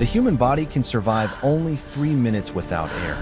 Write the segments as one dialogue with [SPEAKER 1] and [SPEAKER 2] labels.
[SPEAKER 1] The human body can survive only 3 minutes without air,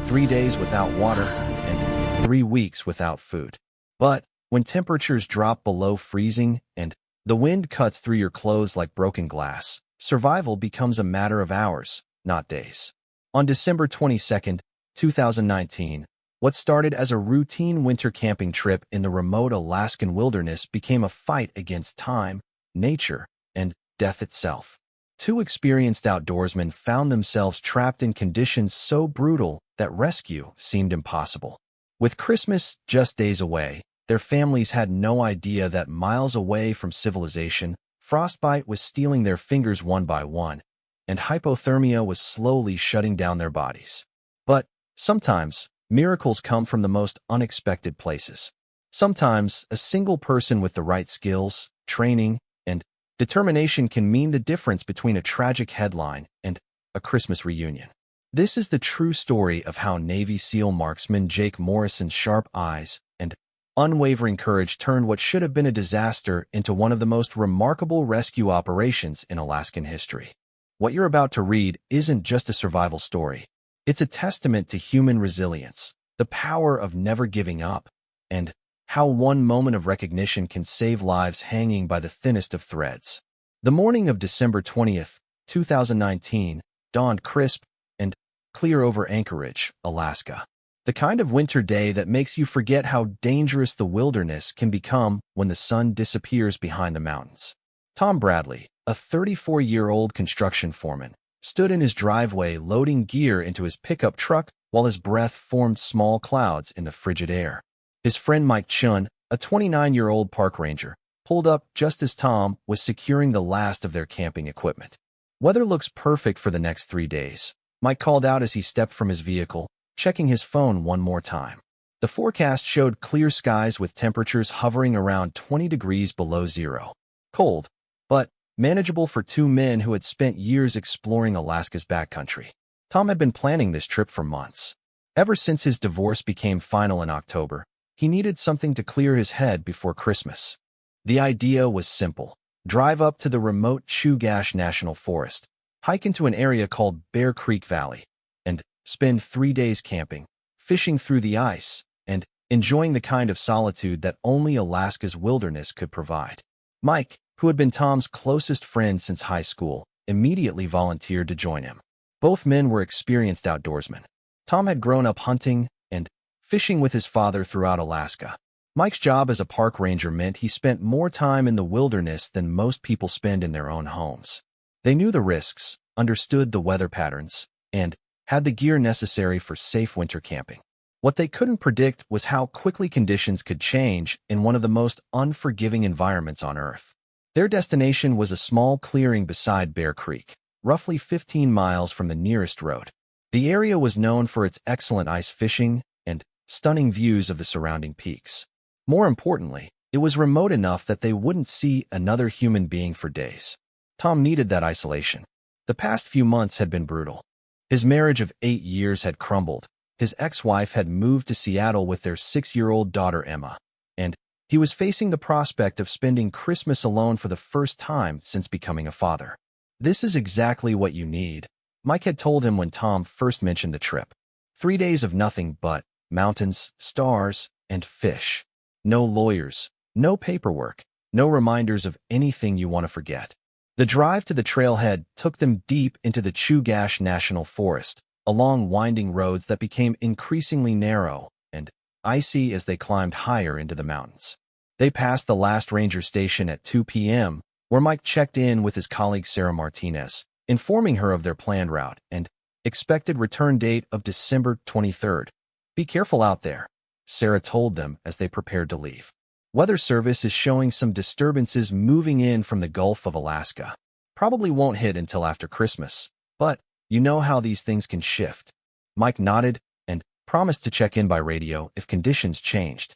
[SPEAKER 1] 3 days without water, and 3 weeks without food. But when temperatures drop below freezing and the wind cuts through your clothes like broken glass, survival becomes a matter of hours, not days. On December 22, 2019, what started as a routine winter camping trip in the remote Alaskan wilderness became a fight against time, nature, and death itself. Two experienced outdoorsmen found themselves trapped in conditions so brutal that rescue seemed impossible. With Christmas just days away, their families had no idea that miles away from civilization, frostbite was stealing their fingers one by one, and hypothermia was slowly shutting down their bodies. But sometimes, miracles come from the most unexpected places. Sometimes, a single person with the right skills, training, and determination can mean the difference between a tragic headline and a Christmas reunion. This is the true story of how Navy SEAL marksman Jake Morrison's sharp eyes and unwavering courage turned what should have been a disaster into one of the most remarkable rescue operations in Alaskan history. What you're about to read isn't just a survival story. It's a testament to human resilience, the power of never giving up, and how one moment of recognition can save lives hanging by the thinnest of threads. The morning of December 20th, 2019, dawned crisp and clear over Anchorage, Alaska. The kind of winter day that makes you forget how dangerous the wilderness can become when the sun disappears behind the mountains. Tom Bradley, a 34-year-old construction foreman, stood in his driveway loading gear into his pickup truck while his breath formed small clouds in the frigid air. His friend Mike Chun, a 29-year-old park ranger, pulled up just as Tom was securing the last of their camping equipment. Weather looks perfect for the next 3 days, Mike called out as he stepped from his vehicle, checking his phone one more time. The forecast showed clear skies with temperatures hovering around 20 degrees below zero. Cold, but manageable for two men who had spent years exploring Alaska's backcountry. Tom had been planning this trip for months. Ever since his divorce became final in October, he needed something to clear his head before Christmas. The idea was simple. Drive up to the remote Chugach National Forest, hike into an area called Bear Creek Valley, and spend 3 days camping, fishing through the ice, and enjoying the kind of solitude that only Alaska's wilderness could provide. Mike, who had been Tom's closest friend since high school, immediately volunteered to join him. Both men were experienced outdoorsmen. Tom had grown up hunting and fishing with his father throughout Alaska. Mike's job as a park ranger meant he spent more time in the wilderness than most people spend in their own homes. They knew the risks, understood the weather patterns, and had the gear necessary for safe winter camping. What they couldn't predict was how quickly conditions could change in one of the most unforgiving environments on Earth. Their destination was a small clearing beside Bear Creek, roughly 15 miles from the nearest road. The area was known for its excellent ice fishing and stunning views of the surrounding peaks. More importantly, it was remote enough that they wouldn't see another human being for days. Tom needed that isolation. The past few months had been brutal. His marriage of 8 years had crumbled. His ex-wife had moved to Seattle with their 6-year-old daughter Emma, and he was facing the prospect of spending Christmas alone for the first time since becoming a father. This is exactly what you need, Mike had told him when Tom first mentioned the trip. 3 days of nothing but mountains, stars, and fish. No lawyers, no paperwork, no reminders of anything you want to forget. The drive to the trailhead took them deep into the Chugach National Forest, along winding roads that became increasingly narrow and icy as they climbed higher into the mountains. They passed the last ranger station at 2 p.m., where Mike checked in with his colleague Sarah Martinez, informing her of their planned route and expected return date of December 23rd. "Be careful out there," Sarah told them as they prepared to leave. Weather Service is showing some disturbances moving in from the Gulf of Alaska. Probably won't hit until after Christmas, but you know how these things can shift. Mike nodded and promised to check in by radio if conditions changed.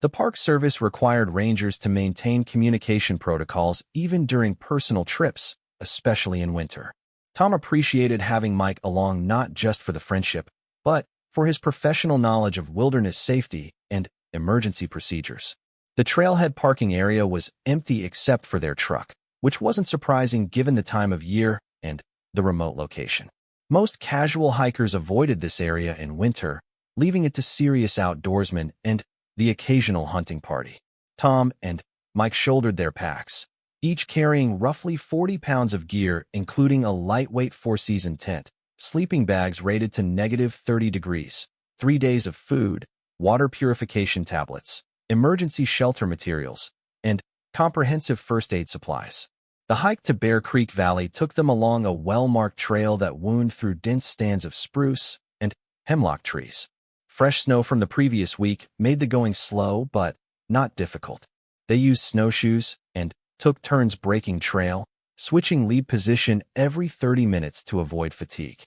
[SPEAKER 1] The Park Service required rangers to maintain communication protocols even during personal trips, especially in winter. Tom appreciated having Mike along not just for the friendship, but for his professional knowledge of wilderness safety and emergency procedures. The trailhead parking area was empty except for their truck, which wasn't surprising given the time of year and the remote location. Most casual hikers avoided this area in winter, leaving it to serious outdoorsmen and the occasional hunting party. Tom and Mike shouldered their packs, each carrying roughly 40 pounds of gear, including a lightweight four-season tent, sleeping bags rated to -30 degrees, 3 days of food, water purification tablets, emergency shelter materials, and comprehensive first aid supplies. The hike to Bear Creek Valley took them along a well-marked trail that wound through dense stands of spruce and hemlock trees. Fresh snow from the previous week made the going slow but not difficult. They used snowshoes and took turns breaking trail, switching lead position every 30 minutes to avoid fatigue.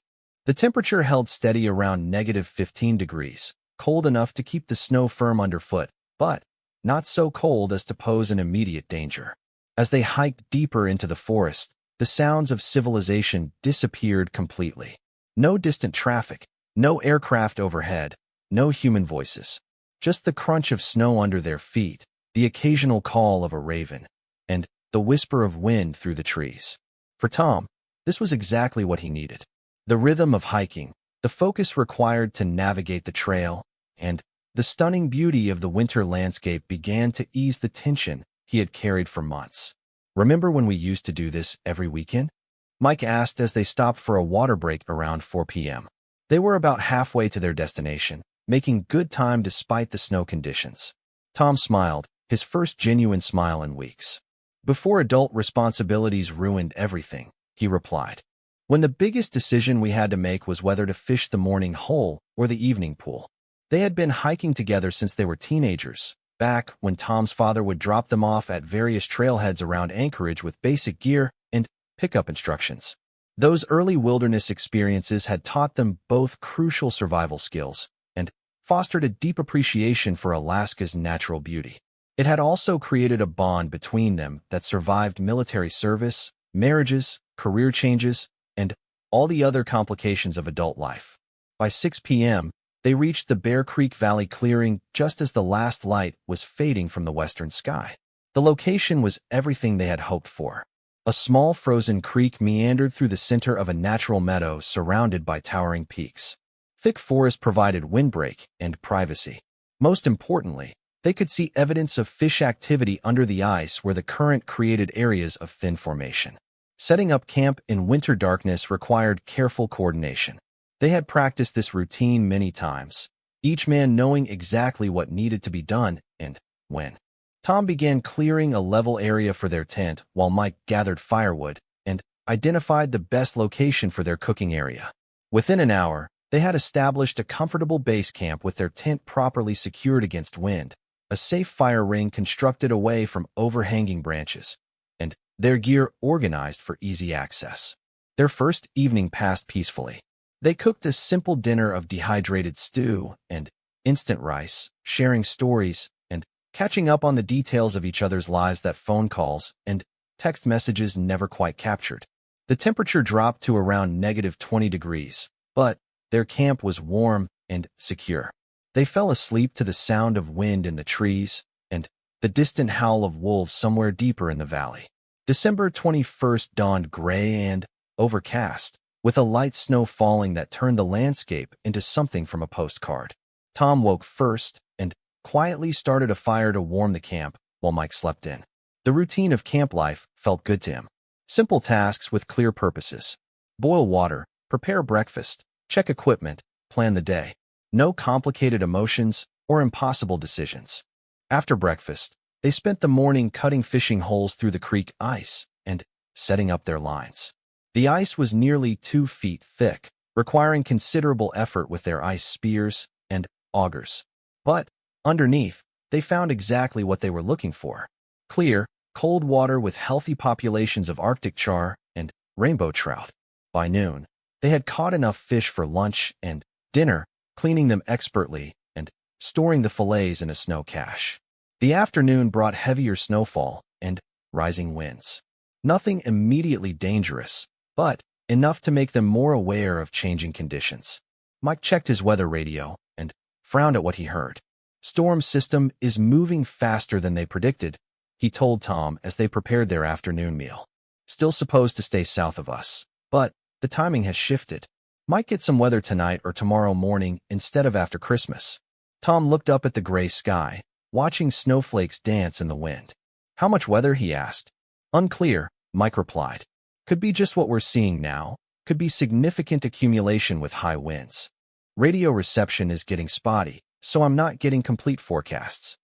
[SPEAKER 1] The temperature held steady around -15 degrees, cold enough to keep the snow firm underfoot, but not so cold as to pose an immediate danger. As they hiked deeper into the forest, the sounds of civilization disappeared completely. No distant traffic, no aircraft overhead, no human voices. Just the crunch of snow under their feet, the occasional call of a raven, and the whisper of wind through the trees. For Tom, this was exactly what he needed. The rhythm of hiking, the focus required to navigate the trail, and the stunning beauty of the winter landscape began to ease the tension he had carried for months. "Remember when we used to do this every weekend?" Mike asked as they stopped for a water break around 4 p.m. They were about halfway to their destination, making good time despite the snow conditions. Tom smiled, his first genuine smile in weeks. "Before adult responsibilities ruined everything," he replied. "When the biggest decision we had to make was whether to fish the morning hole or the evening pool." They had been hiking together since they were teenagers, back when Tom's father would drop them off at various trailheads around Anchorage with basic gear and pickup instructions. Those early wilderness experiences had taught them both crucial survival skills and fostered a deep appreciation for Alaska's natural beauty. It had also created a bond between them that survived military service, marriages, career changes, and all the other complications of adult life. By 6 p.m., they reached the Bear Creek Valley clearing just as the last light was fading from the western sky. The location was everything they had hoped for. A small frozen creek meandered through the center of a natural meadow surrounded by towering peaks. Thick forest provided windbreak and privacy. Most importantly, they could see evidence of fish activity under the ice where the current created areas of thin formation. Setting up camp in winter darkness required careful coordination. They had practiced this routine many times, each man knowing exactly what needed to be done and when. Tom began clearing a level area for their tent while Mike gathered firewood and identified the best location for their cooking area. Within an hour, they had established a comfortable base camp with their tent properly secured against wind, a safe fire ring constructed away from overhanging branches, and their gear organized for easy access. Their first evening passed peacefully. They cooked a simple dinner of dehydrated stew and instant rice, sharing stories and catching up on the details of each other's lives that phone calls and text messages never quite captured. The temperature dropped to around -20 degrees, but their camp was warm and secure. They fell asleep to the sound of wind in the trees and the distant howl of wolves somewhere deeper in the valley. December 21st dawned gray and overcast, with a light snow falling that turned the landscape into something from a postcard. Tom woke first and quietly started a fire to warm the camp while Mike slept in. The routine of camp life felt good to him. Simple tasks with clear purposes. Boil water, prepare breakfast, check equipment, plan the day. No complicated emotions or impossible decisions. After breakfast, they spent the morning cutting fishing holes through the creek ice and setting up their lines. The ice was nearly 2 feet thick, requiring considerable effort with their ice spears and augers. But underneath, they found exactly what they were looking for. Clear, cold water with healthy populations of Arctic char and rainbow trout. By noon, they had caught enough fish for lunch and dinner, cleaning them expertly and storing the fillets in a snow cache. The afternoon brought heavier snowfall and rising winds. Nothing immediately dangerous, but enough to make them more aware of changing conditions. Mike checked his weather radio and frowned at what he heard. "Storm system is moving faster than they predicted," he told Tom as they prepared their afternoon meal. "Still supposed to stay south of us, but The timing has shifted. Might get some weather tonight or tomorrow morning instead of after Christmas. Tom looked up at the gray sky, watching snowflakes dance in the wind. How much weather, he asked. Unclear, Mike replied. Could be just what we're seeing now. Could be significant accumulation with high winds. Radio reception is getting spotty, so I'm not getting complete forecasts.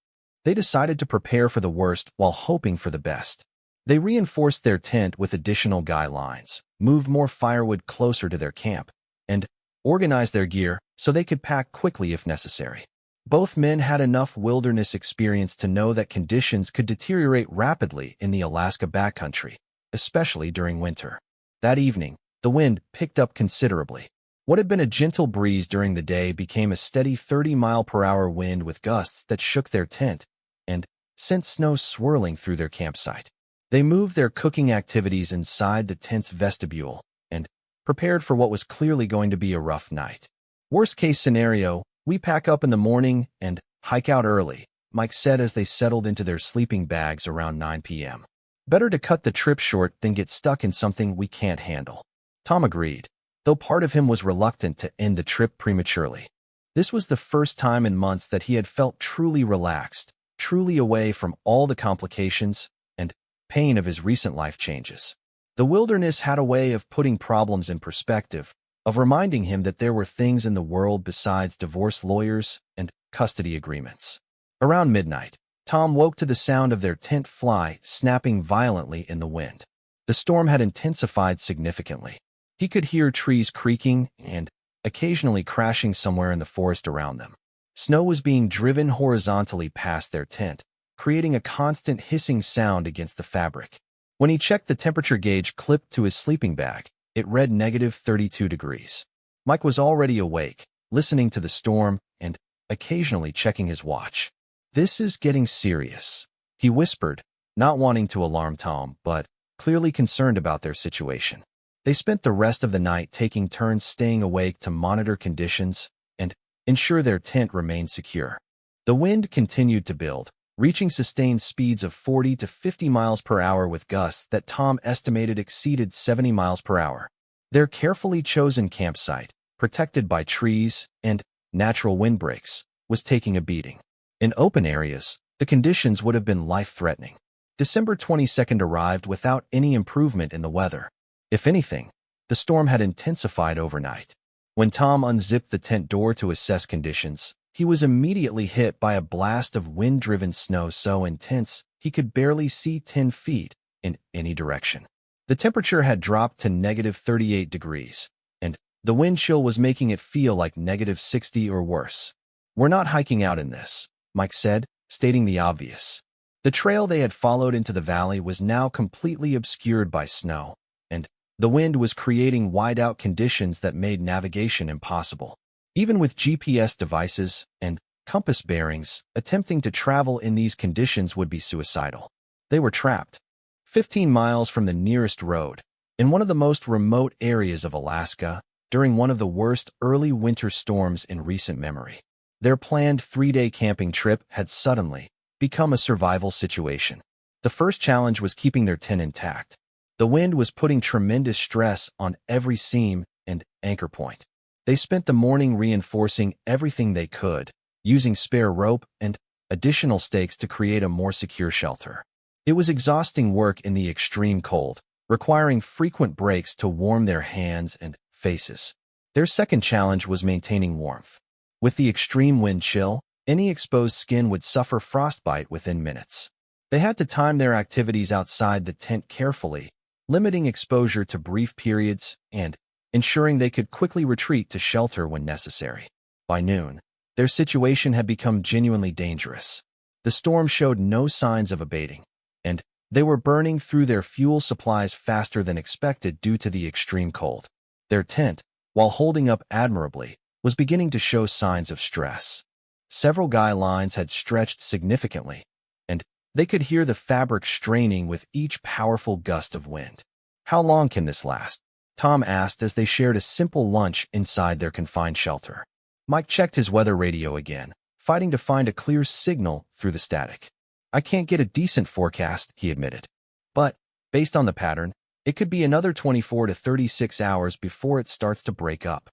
[SPEAKER 1] They decided to prepare for the worst while hoping for the best. They reinforced their tent with additional guy lines, moved more firewood closer to their camp, and organized their gear so they could pack quickly if necessary. Both men had enough wilderness experience to know that conditions could deteriorate rapidly in the Alaska backcountry, especially during winter. That evening, the wind picked up considerably. What had been a gentle breeze during the day became a steady 30-mile-per-hour wind with gusts that shook their tent and sent snow swirling through their campsite. They moved their cooking activities inside the tent's vestibule and prepared for what was clearly going to be a rough night. Worst-case scenario, we pack up in the morning and hike out early, Mike said as they settled into their sleeping bags around 9 p.m. Better to cut the trip short than get stuck in something we can't handle. Tom agreed, though part of him was reluctant to end the trip prematurely. This was the first time in months that he had felt truly relaxed, truly away from all the complications and pain of his recent life changes. The wilderness had a way of putting problems in perspective, of reminding him that there were things in the world besides divorce lawyers and custody agreements. Around midnight, Tom woke to the sound of their tent fly snapping violently in the wind. The storm had intensified significantly. He could hear trees creaking and occasionally crashing somewhere in the forest around them. Snow was being driven horizontally past their tent, creating a constant hissing sound against the fabric. When he checked the temperature gauge clipped to his sleeping bag, it read -32 degrees. Mike was already awake, listening to the storm and occasionally checking his watch. This is getting serious, he whispered, not wanting to alarm Tom, but clearly concerned about their situation. They spent the rest of the night taking turns staying awake to monitor conditions and ensure their tent remained secure. The wind continued to build, reaching sustained speeds of 40 to 50 miles per hour with gusts that Tom estimated exceeded 70 miles per hour. Their carefully chosen campsite, protected by trees and natural windbreaks, was taking a beating. In open areas, the conditions would have been life-threatening. December 22nd arrived without any improvement in the weather. If anything, the storm had intensified overnight. When Tom unzipped the tent door to assess conditions, he was immediately hit by a blast of wind-driven snow so intense he could barely see 10 feet in any direction. The temperature had dropped to -38 degrees, and the wind chill was making it feel like -60 or worse. We're not hiking out in this, Mike said, stating the obvious. The trail they had followed into the valley was now completely obscured by snow, and the wind was creating whiteout conditions that made navigation impossible. Even with GPS devices and compass bearings, attempting to travel in these conditions would be suicidal. They were trapped, 15 miles from the nearest road, in one of the most remote areas of Alaska, during one of the worst early winter storms in recent memory. Their planned 3-day camping trip had suddenly become a survival situation. The first challenge was keeping their tent intact. The wind was putting tremendous stress on every seam and anchor point. They spent the morning reinforcing everything they could, using spare rope and additional stakes to create a more secure shelter. It was exhausting work in the extreme cold, requiring frequent breaks to warm their hands and faces. Their second challenge was maintaining warmth. With the extreme wind chill, any exposed skin would suffer frostbite within minutes. They had to time their activities outside the tent carefully, limiting exposure to brief periods and ensuring they could quickly retreat to shelter when necessary. By noon, their situation had become genuinely dangerous. The storm showed no signs of abating, and they were burning through their fuel supplies faster than expected due to the extreme cold. Their tent, while holding up admirably, was beginning to show signs of stress. Several guy lines had stretched significantly, and they could hear the fabric straining with each powerful gust of wind. How long can this last? Tom asked as they shared a simple lunch inside their confined shelter. Mike checked his weather radio again, fighting to find a clear signal through the static. I can't get a decent forecast, he admitted. But, based on the pattern, It could be another 24 to 36 hours before it starts to break up.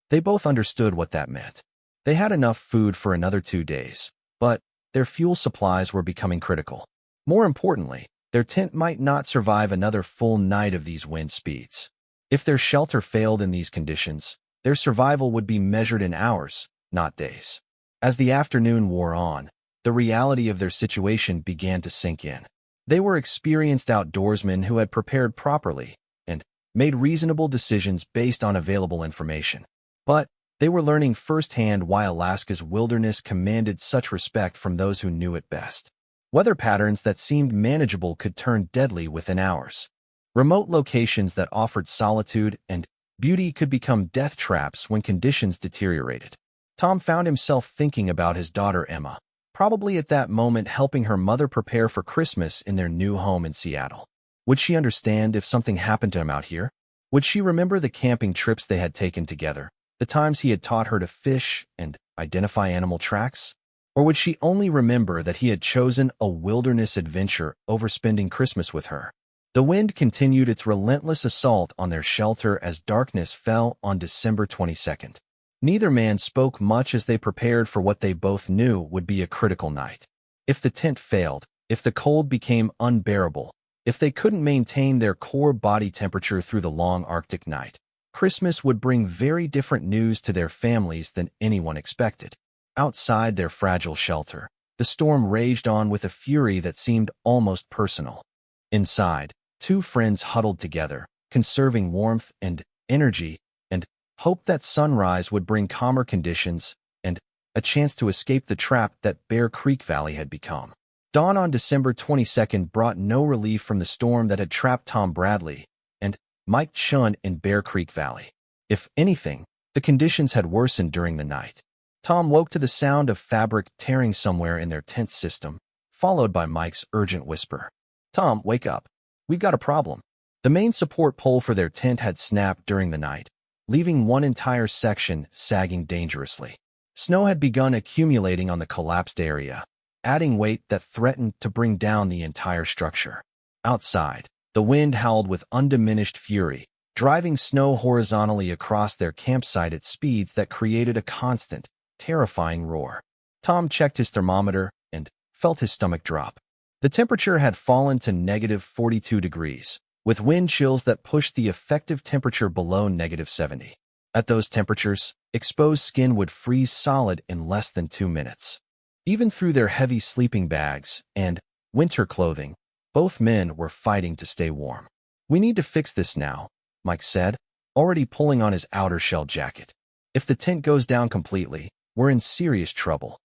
[SPEAKER 1] They both understood what that meant. They had enough food for another 2 days, but their fuel supplies were becoming critical. More importantly, their tent might not survive another full night of these wind speeds. If their shelter failed in these conditions, their survival would be measured in hours, not days. As the afternoon wore on, the reality of their situation began to sink in. They were experienced outdoorsmen who had prepared properly and made reasonable decisions based on available information. But they were learning firsthand why Alaska's wilderness commanded such respect from those who knew it best. Weather patterns that seemed manageable could turn deadly within hours. Remote locations that offered solitude and beauty could become death traps when conditions deteriorated. Tom found himself thinking about his daughter Emma, probably at that moment helping her mother prepare for Christmas in their new home in Seattle. Would she understand if something happened to him out here? Would she remember the camping trips they had taken together, the times he had taught her to fish and identify animal tracks? Or would she only remember that he had chosen a wilderness adventure over spending Christmas with her? The wind continued its relentless assault on their shelter as darkness fell on December 22nd. Neither man spoke much as they prepared for what they both knew would be a critical night. If the tent failed, if the cold became unbearable, if they couldn't maintain their core body temperature through the long Arctic night, Christmas would bring very different news to their families than anyone expected. Outside their fragile shelter, the storm raged on with a fury that seemed almost personal. Inside, two friends huddled together, conserving warmth and energy, and hoped that sunrise would bring calmer conditions and a chance to escape the trap that Bear Creek Valley had become. Dawn on December 22nd brought no relief from the storm that had trapped Tom Bradley and Mike Chun in Bear Creek Valley. If anything, the conditions had worsened during the night. Tom woke to the sound of fabric tearing somewhere in their tent system, followed by Mike's urgent whisper. "Tom, wake up. We've got a problem." The main support pole for their tent had snapped during the night, leaving one entire section sagging dangerously. Snow had begun accumulating on the collapsed area, adding weight that threatened to bring down the entire structure. Outside, the wind howled with undiminished fury, driving snow horizontally across their campsite at speeds that created a constant, terrifying roar. Tom checked his thermometer and felt his stomach drop. The temperature had fallen to -42 degrees, with wind chills that pushed the effective temperature below -70. At those temperatures, exposed skin would freeze solid in less than 2 minutes. Even through their heavy sleeping bags and winter clothing, both men were fighting to stay warm. "We need to fix this now," Mike said, already pulling on his outer shell jacket. "If the tent goes down completely, we're in serious trouble."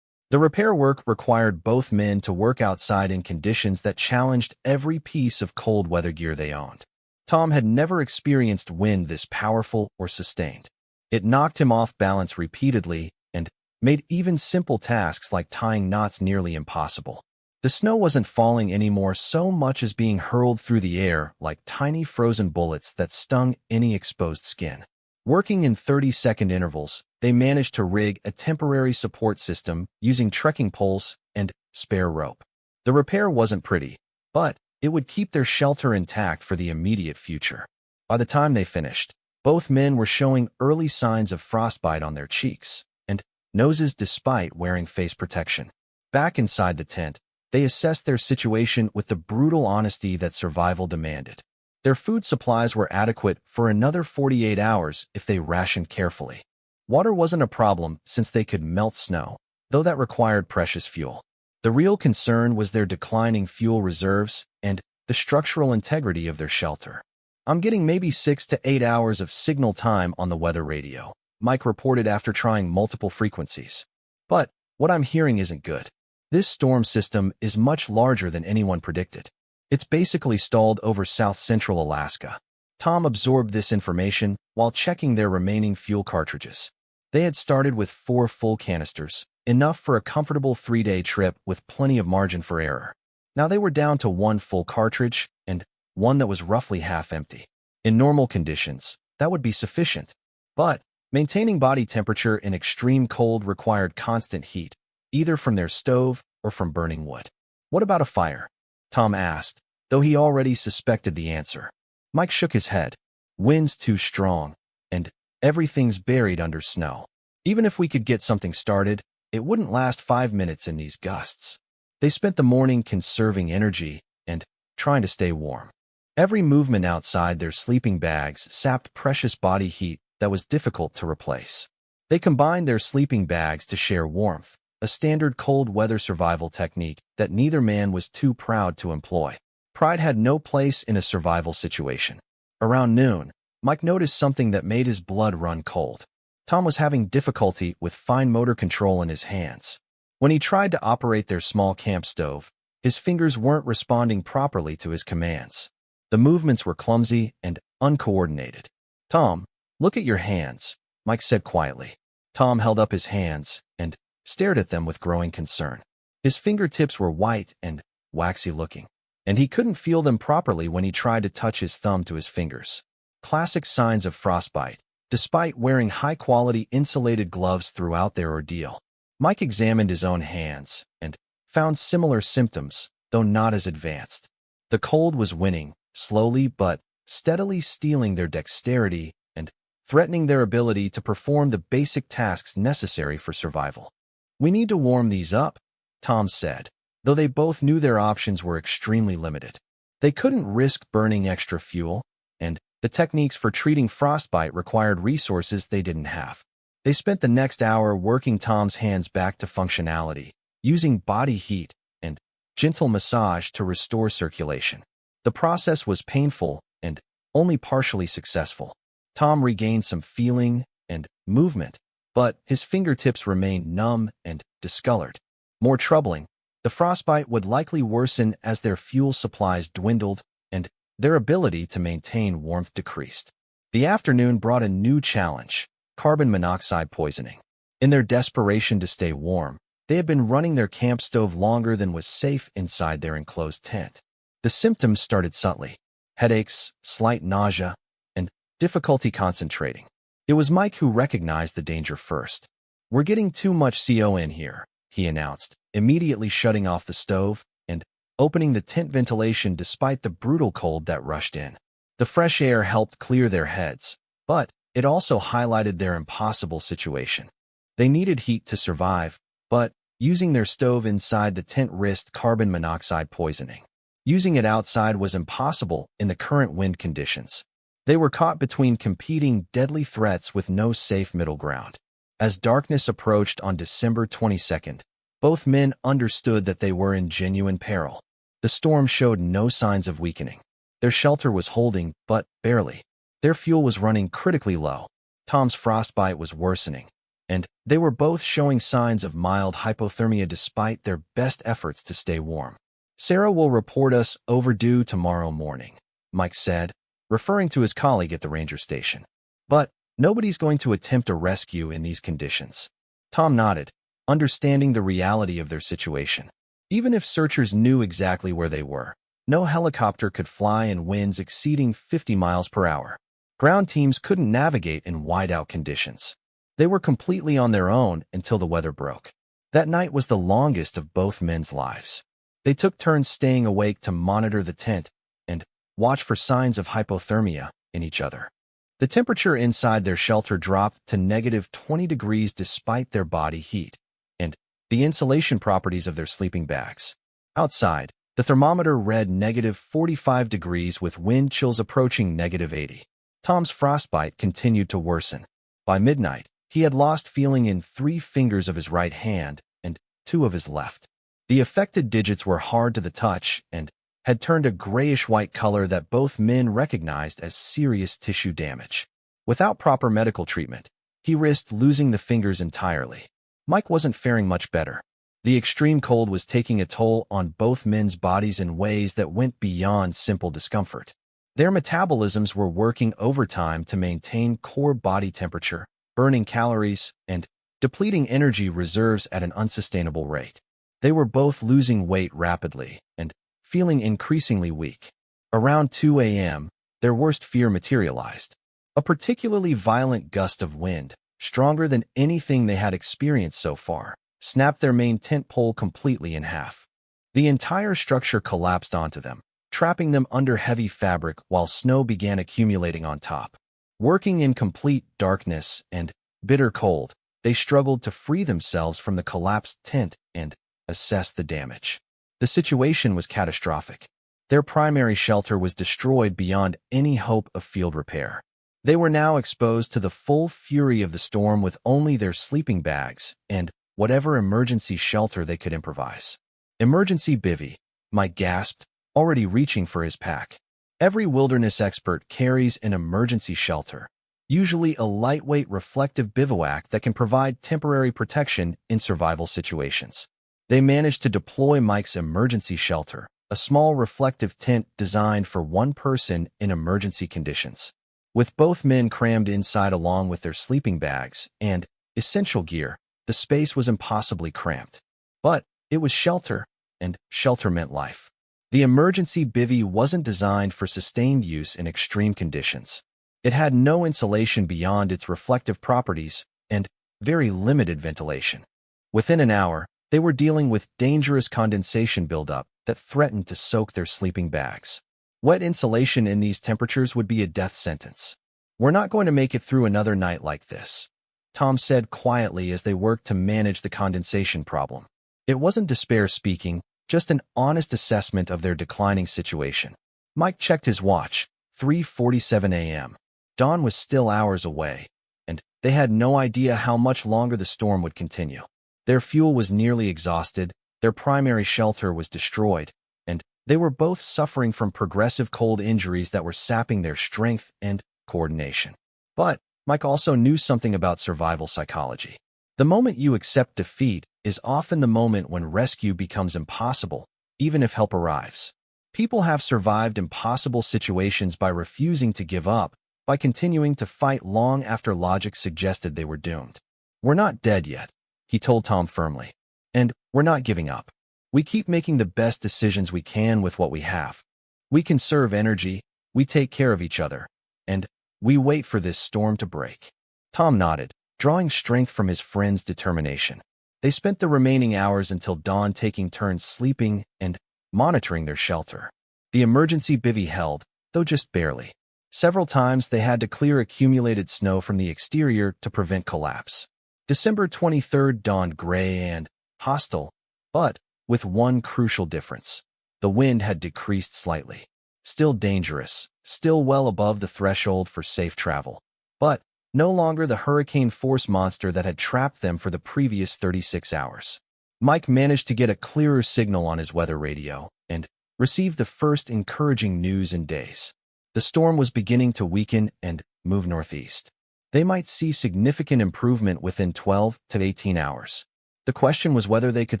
[SPEAKER 1] The repair work required both men to work outside in conditions that challenged every piece of cold weather gear they owned. Tom had never experienced wind this powerful or sustained. It knocked him off balance repeatedly and made even simple tasks like tying knots nearly impossible. The snow wasn't falling anymore so much as being hurled through the air like tiny frozen bullets that stung any exposed skin. Working in 30-second intervals, they managed to rig a temporary support system using trekking poles and spare rope. The repair wasn't pretty, but it would keep their shelter intact for the immediate future. By the time they finished, both men were showing early signs of frostbite on their cheeks and noses despite wearing face protection. Back inside the tent, they assessed their situation with the brutal honesty that survival demanded. Their food supplies were adequate for another 48 hours if they rationed carefully. Water wasn't a problem since they could melt snow, though that required precious fuel. The real concern was their declining fuel reserves and the structural integrity of their shelter. "I'm getting maybe 6 to 8 hours of signal time on the weather radio," Mike reported after trying multiple frequencies. "But what I'm hearing isn't good. This storm system is much larger than anyone predicted. It's basically stalled over south-central Alaska." Tom absorbed this information while checking their remaining fuel cartridges. They had started with 4 full canisters, enough for a comfortable 3-day trip with plenty of margin for error. Now they were down to 1 full cartridge and one that was roughly half empty. In normal conditions, that would be sufficient. But maintaining body temperature in extreme cold required constant heat, either from their stove or from burning wood. "What about a fire?" Tom asked, though he already suspected the answer. Mike shook his head. Wind's too strong, and everything's buried under snow. Even if we could get something started, it wouldn't last 5 minutes in these gusts. They spent the morning conserving energy and trying to stay warm. Every movement outside their sleeping bags sapped precious body heat that was difficult to replace. They combined their sleeping bags to share warmth, a standard cold weather survival technique that neither man was too proud to employ. Pride had no place in a survival situation. Around noon, Mike noticed something that made his blood run cold. Tom was having difficulty with fine motor control in his hands. When he tried to operate their small camp stove, his fingers weren't responding properly to his commands. The movements were clumsy and uncoordinated. "Tom, look at your hands," Mike said quietly. Tom held up his hands and stared at them with growing concern. His fingertips were white and waxy-looking, and he couldn't feel them properly when he tried to touch his thumb to his fingers. Classic signs of frostbite, despite wearing high-quality insulated gloves throughout their ordeal. Mike examined his own hands and found similar symptoms, though not as advanced. The cold was winning, slowly but steadily stealing their dexterity and threatening their ability to perform the basic tasks necessary for survival. "We need to warm these up," Tom said, though they both knew their options were extremely limited. They couldn't risk burning extra fuel, and the techniques for treating frostbite required resources they didn't have. They spent the next hour working Tom's hands back to functionality, using body heat and gentle massage to restore circulation. The process was painful and only partially successful. Tom regained some feeling and movement, but his fingertips remained numb and discolored. More troubling, the frostbite would likely worsen as their fuel supplies dwindled and their ability to maintain warmth decreased. The afternoon brought a new challenge: carbon monoxide poisoning. In their desperation to stay warm, they had been running their camp stove longer than was safe inside their enclosed tent. The symptoms started subtly: headaches, slight nausea, and difficulty concentrating. It was Mike who recognized the danger first. "We're getting too much CO in here," he announced, immediately shutting off the stove and opening the tent ventilation despite the brutal cold that rushed in. The fresh air helped clear their heads, but it also highlighted their impossible situation. They needed heat to survive, but using their stove inside the tent risked carbon monoxide poisoning. Using it outside was impossible in the current wind conditions. They were caught between competing deadly threats with no safe middle ground. As darkness approached on December 22nd, both men understood that they were in genuine peril. The storm showed no signs of weakening. Their shelter was holding, but barely. Their fuel was running critically low. Tom's frostbite was worsening, and they were both showing signs of mild hypothermia despite their best efforts to stay warm. "Sarah will report us overdue tomorrow morning," Mike said, referring to his colleague at the ranger station. "But nobody's going to attempt a rescue in these conditions." Tom nodded, understanding the reality of their situation. Even if searchers knew exactly where they were, no helicopter could fly in winds exceeding 50 miles per hour. Ground teams couldn't navigate in whiteout conditions. They were completely on their own until the weather broke. That night was the longest of both men's lives. They took turns staying awake to monitor the tent and watch for signs of hypothermia in each other. The temperature inside their shelter dropped to -20 degrees despite their body heat and the insulation properties of their sleeping bags. Outside, the thermometer read -45 degrees with wind chills approaching -80. Tom's frostbite continued to worsen. By midnight, he had lost feeling in 3 fingers of his right hand and 2 of his left. The affected digits were hard to the touch and had turned a grayish-white color that both men recognized as serious tissue damage. Without proper medical treatment, he risked losing the fingers entirely. Mike wasn't faring much better. The extreme cold was taking a toll on both men's bodies in ways that went beyond simple discomfort. Their metabolisms were working overtime to maintain core body temperature, burning calories, and depleting energy reserves at an unsustainable rate. They were both losing weight rapidly and feeling increasingly weak. Around 2 a.m., their worst fear materialized. A particularly violent gust of wind, stronger than anything they had experienced so far, snapped their main tent pole completely in half. The entire structure collapsed onto them, trapping them under heavy fabric while snow began accumulating on top. Working in complete darkness and bitter cold, they struggled to free themselves from the collapsed tent and assess the damage. The situation was catastrophic. Their primary shelter was destroyed beyond any hope of field repair. They were now exposed to the full fury of the storm with only their sleeping bags and whatever emergency shelter they could improvise. Emergency bivvy, Mike gasped, already reaching for his pack. Every wilderness expert carries an emergency shelter, usually a lightweight reflective bivouac that can provide temporary protection in survival situations. They managed to deploy Mike's emergency shelter, a small reflective tent designed for one person in emergency conditions. With both men crammed inside along with their sleeping bags and essential gear, the space was impossibly cramped. But it was shelter, and shelter meant life. The emergency bivvy wasn't designed for sustained use in extreme conditions. It had no insulation beyond its reflective properties and very limited ventilation. Within an hour, they were dealing with dangerous condensation buildup that threatened to soak their sleeping bags. Wet insulation in these temperatures would be a death sentence. "We're not going to make it through another night like this," Tom said quietly as they worked to manage the condensation problem. It wasn't despair speaking, just an honest assessment of their declining situation. Mike checked his watch, 3:47 a.m. Dawn was still hours away, and they had no idea how much longer the storm would continue. Their fuel was nearly exhausted, their primary shelter was destroyed, and they were both suffering from progressive cold injuries that were sapping their strength and coordination. But Mike also knew something about survival psychology. The moment you accept defeat is often the moment when rescue becomes impossible, even if help arrives. People have survived impossible situations by refusing to give up, by continuing to fight long after logic suggested they were doomed. "We're not dead yet," he told Tom firmly. "And we're not giving up. We keep making the best decisions we can with what we have. We conserve energy, we take care of each other, and we wait for this storm to break." Tom nodded, drawing strength from his friend's determination. They spent the remaining hours until dawn taking turns sleeping and monitoring their shelter. The emergency bivvy held, though just barely. Several times they had to clear accumulated snow from the exterior to prevent collapse. December 23rd dawned gray and hostile, but with one crucial difference. The wind had decreased slightly. Still dangerous, still well above the threshold for safe travel, but no longer the hurricane-force monster that had trapped them for the previous 36 hours. Mike managed to get a clearer signal on his weather radio and received the first encouraging news in days. The storm was beginning to weaken and move northeast. They might see significant improvement within 12 to 18 hours. The question was whether they could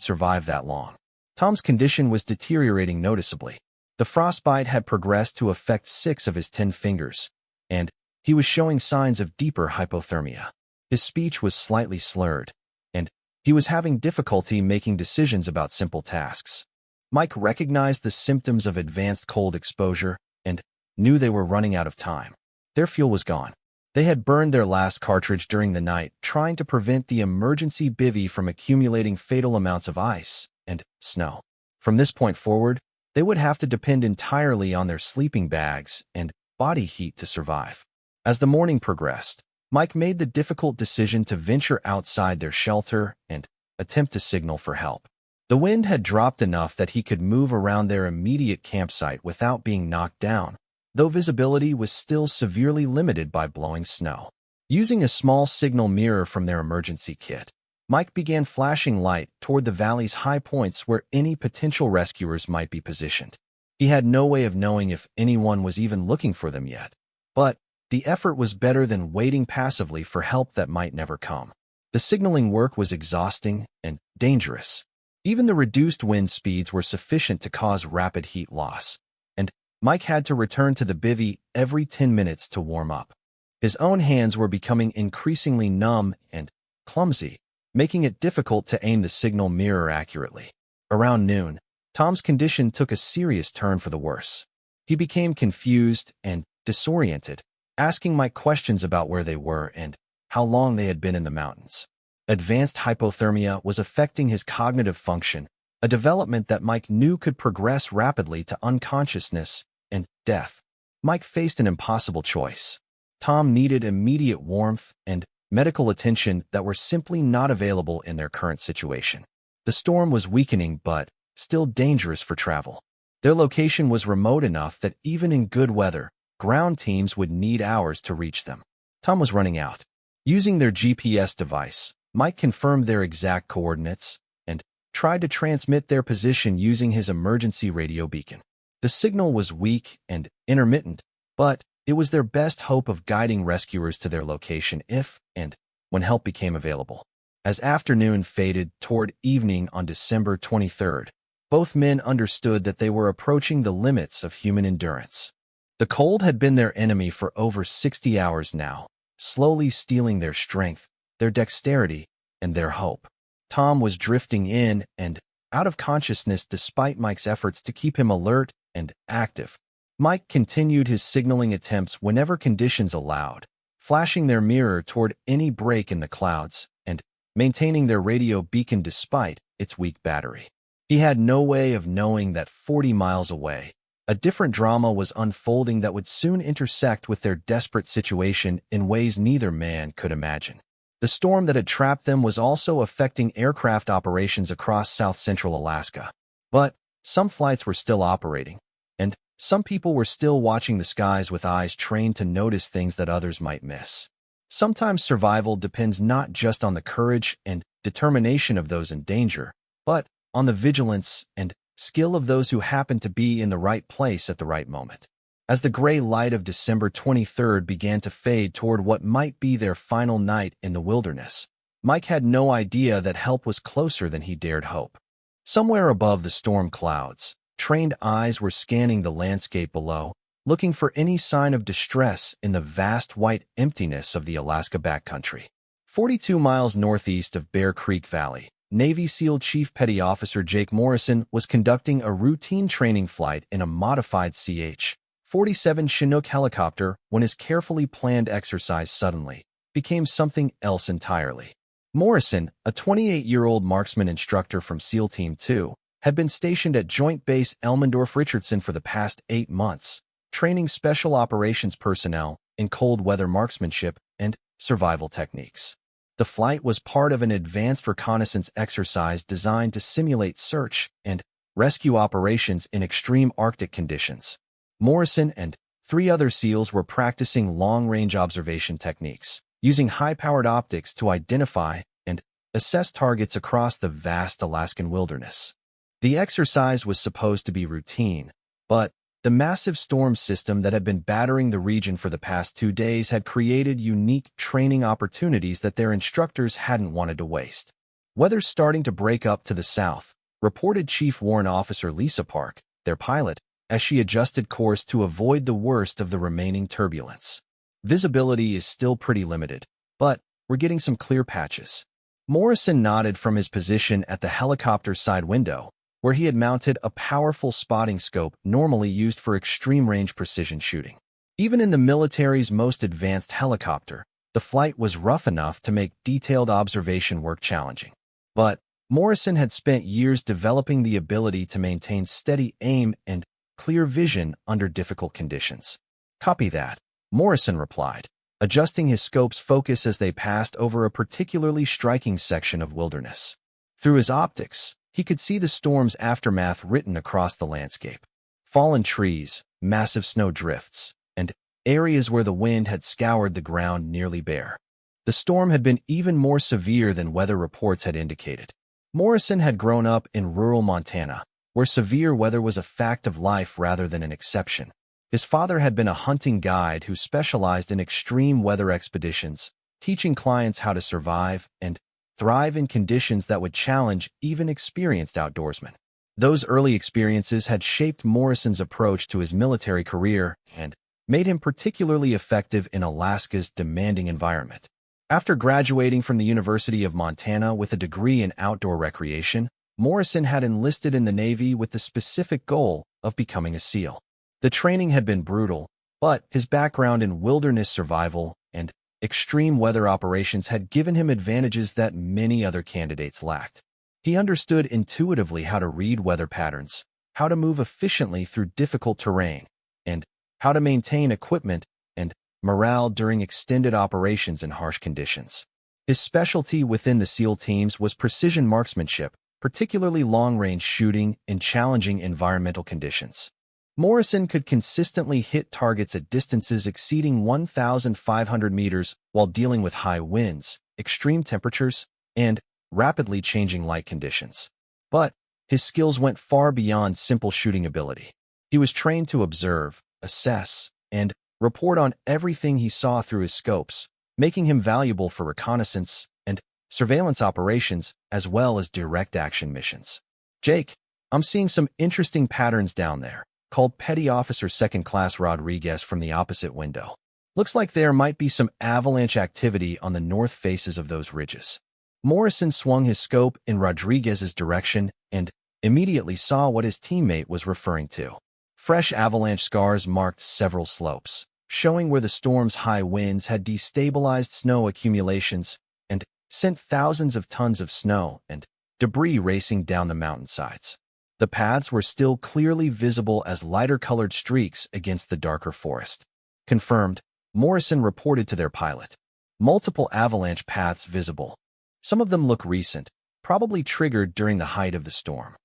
[SPEAKER 1] survive that long. Tom's condition was deteriorating noticeably. The frostbite had progressed to affect 6 of his 10 fingers, and he was showing signs of deeper hypothermia. His speech was slightly slurred, and he was having difficulty making decisions about simple tasks. Mike recognized the symptoms of advanced cold exposure and knew they were running out of time. Their fuel was gone. They had burned their last cartridge during the night, trying to prevent the emergency bivvy from accumulating fatal amounts of ice and snow. From this point forward, they would have to depend entirely on their sleeping bags and body heat to survive. As the morning progressed, Mike made the difficult decision to venture outside their shelter and attempt to signal for help. The wind had dropped enough that he could move around their immediate campsite without being knocked down, though visibility was still severely limited by blowing snow. Using a small signal mirror from their emergency kit, Mike began flashing light toward the valley's high points where any potential rescuers might be positioned. He had no way of knowing if anyone was even looking for them yet, but the effort was better than waiting passively for help that might never come. The signaling work was exhausting and dangerous. Even the reduced wind speeds were sufficient to cause rapid heat loss, and Mike had to return to the bivvy every 10 minutes to warm up. His own hands were becoming increasingly numb and clumsy, making it difficult to aim the signal mirror accurately. Around noon, Tom's condition took a serious turn for the worse. He became confused and disoriented, asking Mike questions about where they were and how long they had been in the mountains. Advanced hypothermia was affecting his cognitive function, a development that Mike knew could progress rapidly to unconsciousness and death. Mike faced an impossible choice. Tom needed immediate warmth and medical attention that were simply not available in their current situation. The storm was weakening but still dangerous for travel. Their location was remote enough that even in good weather, ground teams would need hours to reach them. Tom was running out. Using their GPS device, Mike confirmed their exact coordinates and tried to transmit their position using his emergency radio beacon. The signal was weak and intermittent, but it was their best hope of guiding rescuers to their location if and when help became available. As afternoon faded toward evening on December 23rd, both men understood that they were approaching the limits of human endurance. The cold had been their enemy for over 60 hours now, slowly stealing their strength, their dexterity, and their hope. Tom was drifting in and out of consciousness despite Mike's efforts to keep him alert and active. Mike continued his signaling attempts whenever conditions allowed, flashing their mirror toward any break in the clouds and maintaining their radio beacon despite its weak battery. He had no way of knowing that 40 miles away, a different drama was unfolding that would soon intersect with their desperate situation in ways neither man could imagine. The storm that had trapped them was also affecting aircraft operations across south-central Alaska. But some flights were still operating, and some people were still watching the skies with eyes trained to notice things that others might miss. Sometimes survival depends not just on the courage and determination of those in danger, but on the vigilance and skill of those who happen to be in the right place at the right moment. As the gray light of December 23rd began to fade toward what might be their final night in the wilderness, Mike had no idea that help was closer than he dared hope. Somewhere above the storm clouds, trained eyes were scanning the landscape below, looking for any sign of distress in the vast white emptiness of the Alaska backcountry. 42 miles northeast of Bear Creek Valley, Navy SEAL Chief Petty Officer Jake Morrison was conducting a routine training flight in a modified CH-47 Chinook helicopter when his carefully planned exercise suddenly became something else entirely. Morrison, a 28-year-old marksman instructor from SEAL Team 2, had been stationed at Joint Base Elmendorf-Richardson for the past 8 months, training special operations personnel in cold weather marksmanship and survival techniques. The flight was part of an advanced reconnaissance exercise designed to simulate search and rescue operations in extreme Arctic conditions. Morrison and 3 other SEALs were practicing long-range observation techniques, using high-powered optics to identify and assess targets across the vast Alaskan wilderness. The exercise was supposed to be routine, but the massive storm system that had been battering the region for the past 2 days had created unique training opportunities that their instructors hadn't wanted to waste. Weather starting to break up to the south, reported Chief Warrant Officer Lisa Park, their pilot, as she adjusted course to avoid the worst of the remaining turbulence. Visibility is still pretty limited, but we're getting some clear patches. Morrison nodded from his position at the helicopter side window, where he had mounted a powerful spotting scope normally used for extreme-range precision shooting. Even in the military's most advanced helicopter, the flight was rough enough to make detailed observation work challenging. But Morrison had spent years developing the ability to maintain steady aim and clear vision under difficult conditions. "Copy that," Morrison replied, adjusting his scope's focus as they passed over a particularly striking section of wilderness. Through his optics, he could see the storm's aftermath written across the landscape. Fallen trees, massive snow drifts, and areas where the wind had scoured the ground nearly bare. The storm had been even more severe than weather reports had indicated. Morrison had grown up in rural Montana, where severe weather was a fact of life rather than an exception. His father had been a hunting guide who specialized in extreme weather expeditions, teaching clients how to survive and thrive in conditions that would challenge even experienced outdoorsmen. Those early experiences had shaped Morrison's approach to his military career and made him particularly effective in Alaska's demanding environment. After graduating from the University of Montana with a degree in outdoor recreation, Morrison had enlisted in the Navy with the specific goal of becoming a SEAL. The training had been brutal, but his background in wilderness survival and extreme weather operations had given him advantages that many other candidates lacked. He understood intuitively how to read weather patterns, how to move efficiently through difficult terrain, and how to maintain equipment and morale during extended operations in harsh conditions. His specialty within the SEAL teams was precision marksmanship, particularly long-range shooting in challenging environmental conditions. Morrison could consistently hit targets at distances exceeding 1,500 meters while dealing with high winds, extreme temperatures, and rapidly changing light conditions. But his skills went far beyond simple shooting ability. He was trained to observe, assess, and report on everything he saw through his scopes, making him valuable for reconnaissance and surveillance operations as well as direct action missions. "Jake, I'm seeing some interesting patterns down there," called Petty Officer Second Class Rodriguez from the opposite window. "Looks like there might be some avalanche activity on the north faces of those ridges." Morrison swung his scope in Rodriguez's direction and immediately saw what his teammate was referring to. Fresh avalanche scars marked several slopes, showing where the storm's high winds had destabilized snow accumulations and sent thousands of tons of snow and debris racing down the mountainsides. The paths were still clearly visible as lighter-colored streaks against the darker forest. "Confirmed," Morrison reported to their pilot. "Multiple avalanche paths visible. Some of them look recent, probably triggered during the height of the storm."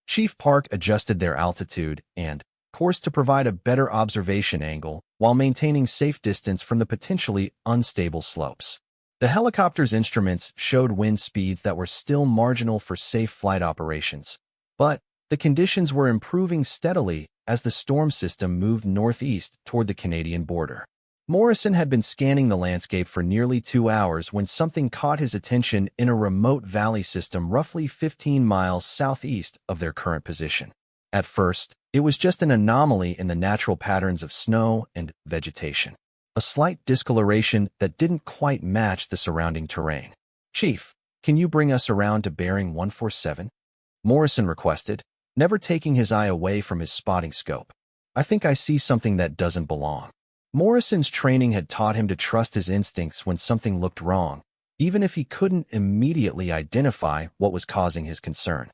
[SPEAKER 1] Chief Park adjusted their altitude and course to provide a better observation angle while maintaining safe distance from the potentially unstable slopes. The helicopter's instruments showed wind speeds that were still marginal for safe flight operations, but the conditions were improving steadily as the storm system moved northeast toward the Canadian border. Morrison had been scanning the landscape for nearly 2 hours when something caught his attention in a remote valley system roughly 15 miles southeast of their current position. At first, it was just an anomaly in the natural patterns of snow and vegetation, a slight discoloration that didn't quite match the surrounding terrain. "Chief, can you bring us around to bearing 147? Morrison requested, never taking his eye away from his spotting scope. "I think I see something that doesn't belong." Morrison's training had taught him to trust his instincts when something looked wrong, even if he couldn't immediately identify what was causing his concern.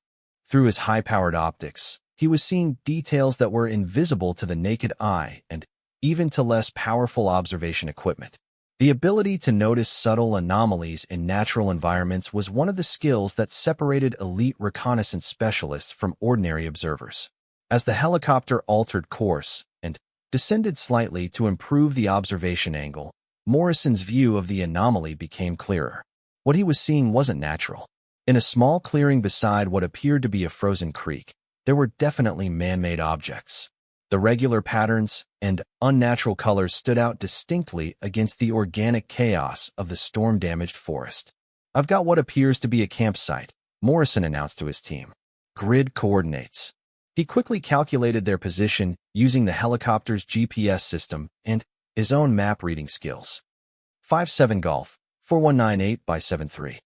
[SPEAKER 1] Through his high-powered optics, he was seeing details that were invisible to the naked eye and even to less powerful observation equipment. The ability to notice subtle anomalies in natural environments was one of the skills that separated elite reconnaissance specialists from ordinary observers. As the helicopter altered course and descended slightly to improve the observation angle, Morrison's view of the anomaly became clearer. What he was seeing wasn't natural. In a small clearing beside what appeared to be a frozen creek, there were definitely man-made objects. The regular patterns and unnatural colors stood out distinctly against the organic chaos of the storm-damaged forest. "I've got what appears to be a campsite," Morrison announced to his team. "Grid coordinates." He quickly calculated their position using the helicopter's GPS system and his own map reading skills. 57 Golf, 4198 by 73.